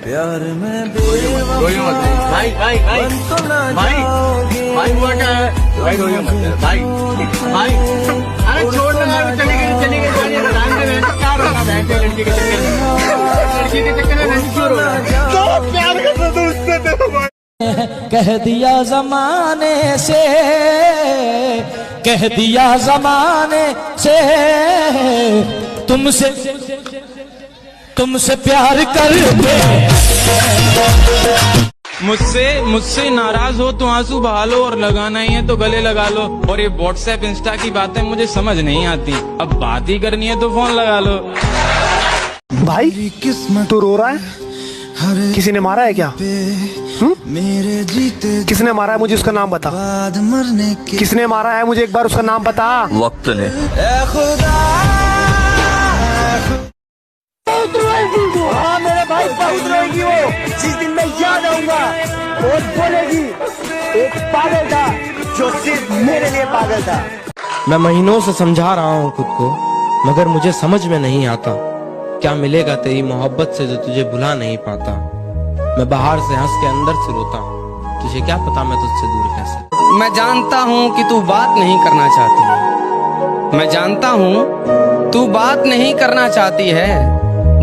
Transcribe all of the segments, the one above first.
प्यार में भाई भाई भाई भाई भाई हुआ क्या है भाई रोइए मत भाई भाई अरे छोड़ ना चली गई गाड़ी राम ने क्या रोका बैठे लड़की के चक्कर में लड़की के चक्कर में नहीं क्यों रो रहा है तो प्यार करता तो उससे देखो भाई कह दिया जमाने से कह दिया जमाने से तुमसे प्यार करके मुझसे नाराज हो तो आंसू बहा लो और लगाना ही है तो गले लगा लो। और ये व्हाट्सएप इंस्टा की बातें मुझे समझ नहीं आती, अब बात ही करनी है तो फोन लगा लो। भाई किस्मत तो रो रहा है, किसी ने मारा है क्या? मेरे जीते किसने मारा है मुझे उसका नाम बता। बाद मरने के किसने मारा है मुझे एक बार उसका नाम बता। वक्त ने हाँ मेरे भाई बहुत रोएगी वो, जिस दिन मैं याद आऊंगा और बोलेगी एक पागल था जो सिर्फ मेरे लिए पागल था। मैं महीनों से समझा रहा हूँ खुद को, मगर मुझे समझ में नहीं आता क्या मिलेगा तेरी मोहब्बत से जो तुझे भुला नहीं पाता। मैं बाहर से हंस के अंदर से रोता हूँ, तुझे क्या पता मैं तुझसे दूर कैसे। मैं जानता हूँ कि तू बात नहीं करना चाहती है, मैं जानता हूँ तू बात नहीं करना चाहती है,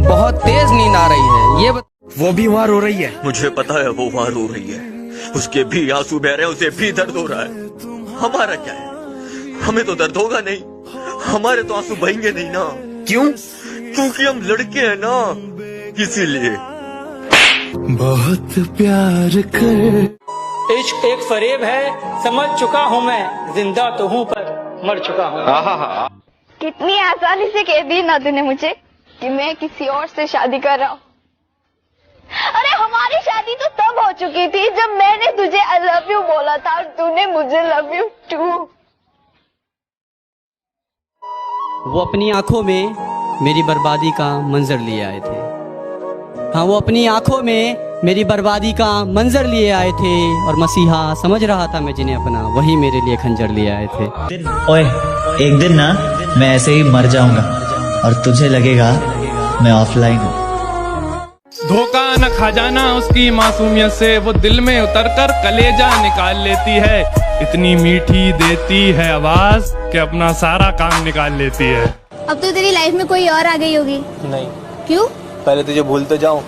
बहुत तेज नींद आ रही है ये वो भी वहाँ रो रही है। मुझे पता है वो वहाँ रो रही है, उसके भी आंसू बह रहे हैं, उसे भी दर्द हो रहा है। हमारा क्या है, हमें तो दर्द होगा नहीं, हमारे तो आंसू बहेंगे नहीं ना। क्यों? क्योंकि हम लड़के हैं ना, इसीलिए। बहुत प्यार कर। इश्क एक फरेब है, समझ चुका हूँ मैं, जिंदा तो हूँ पर मर चुका हूँ। कितनी आसानी से कह दी ना तूने मुझे कि मैं किसी और से शादी कर रहा हूँ। अरे हमारी शादी तो तब हो चुकी थी जब मैंने तुझे आई लव यू बोला था और तूने मुझे लव यू टू। वो अपनी आंखों में मेरी बर्बादी का मंजर लिए आए थे। हाँ, वो अपनी आंखों में मेरी बर्बादी का मंजर लिए आए थे और मसीहा समझ रहा था मैं जिन्हें अपना, वही मेरे लिए खंजर लिए आए थे। ओए, एक दिन ना मैं ऐसे ही मर जाऊंगा और तुझे लगेगा मैं ऑफलाइन हूँ। धोखा न खा जाना उसकी मासूमियत से, वो दिल में उतरकर कलेजा निकाल लेती है। इतनी मीठी देती है आवाज कि अपना सारा काम निकाल लेती है। अब तो तेरी लाइफ में कोई और आ गई होगी। नहीं, क्यों? पहले तुझे भूल तो जाऊं।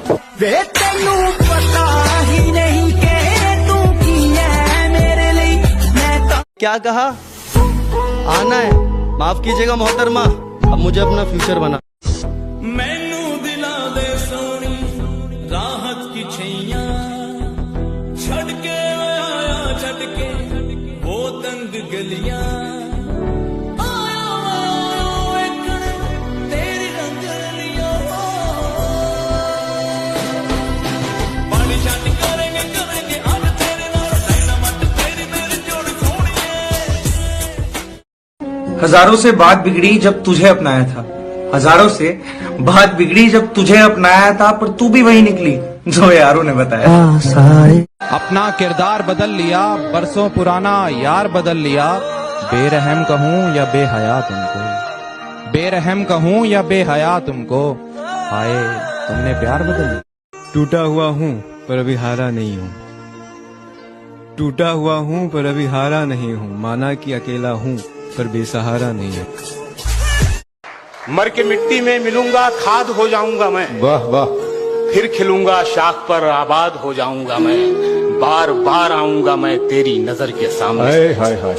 क्या कहा? आना है, माफ कीजिएगा मोहतरमा, अब मुझे अपना फ्यूचर बना। मैनू दिला दे सोनी राहत की छैया, छड़ के आया छड़ के वो तंग गलियां, तेरी रंगलियां पानी छाटी करेंगे अब तेरे नाल डायनामाइट तेरी मेरी जोड़ी सोनी। हजारों से बात बिगड़ी जब तुझे अपनाया था, हजारों से बात बिगड़ी जब तुझे अपनाया था, पर तू भी वही निकली जो यारों ने बताया। अपना किरदार बदल लिया, बरसों पुराना यार बदल लिया। बेरहम कहूँ या बेहया तुमको, बेरहम कहूँ या बेहया तुमको, हाय तुमने प्यार बदल लिया। टूटा हुआ हूँ पर अभी हारा नहीं हूँ, टूटा हुआ हूँ पर अभी हारा नहीं हूँ, माना कि अकेला हूँ पर बेसहारा नहीं है। मर के मिट्टी में मिलूंगा, खाद हो जाऊंगा मैं, वाह वाह, फिर खिलूंगा शाख पर आबाद हो जाऊंगा मैं, बार बार आऊंगा मैं तेरी नजर के सामने, हाय हाय हाय,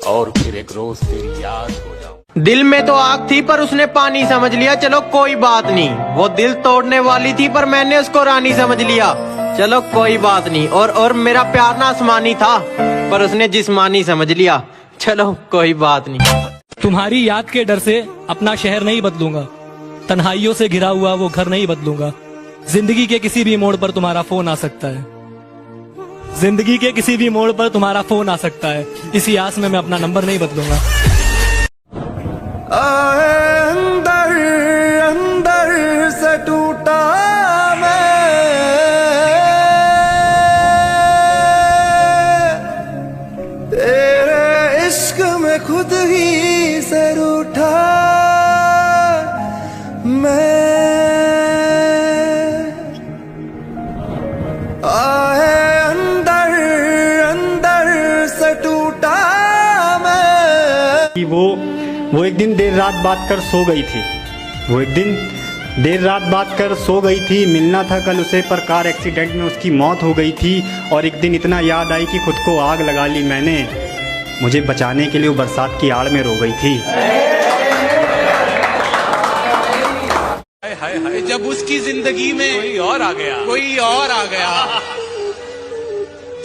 और फिर एक रोज तेरी याद हो जाऊं। दिल में तो आग थी पर उसने पानी समझ लिया, चलो कोई बात नहीं। वो दिल तोड़ने वाली थी पर मैंने उसको रानी समझ लिया, चलो कोई बात नहीं। और मेरा प्यार ना आसमानी था पर उसने जिस्मानी समझ लिया, चलो कोई बात नहीं। तुम्हारी याद के डर से अपना शहर नहीं बदलूंगा, तन्हाइयों से घिरा हुआ वो घर नहीं बदलूंगा। जिंदगी के किसी भी मोड़ पर तुम्हारा फोन आ सकता है, जिंदगी के किसी भी मोड़ पर तुम्हारा फोन आ सकता है, इसी आस में मैं अपना नंबर नहीं बदलूंगा। अंदर अंदर से टूटा मैं, तेरे इश्क में खुद ही से रूठा मैं। वो एक दिन देर रात बात कर सो गई थी। वो एक दिन देर रात बात कर सो गई थी। मिलना था कल उसे पर कार एक्सीडेंट में उसकी मौत हो गई थी। और एक दिन इतना याद आई कि खुद को आग लगा ली मैंने। मुझे बचाने के लिए वो बरसात की आड़ में रो गई थी। हाय हाय जब उसकी जिंदगी में कोई और आ गया, कोई और आ गया,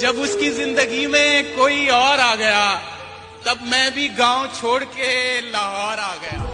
जब उसकी जिंदगी में कोई और आ गया, तब मैं भी गांव छोड़ के लाहौर आ गया।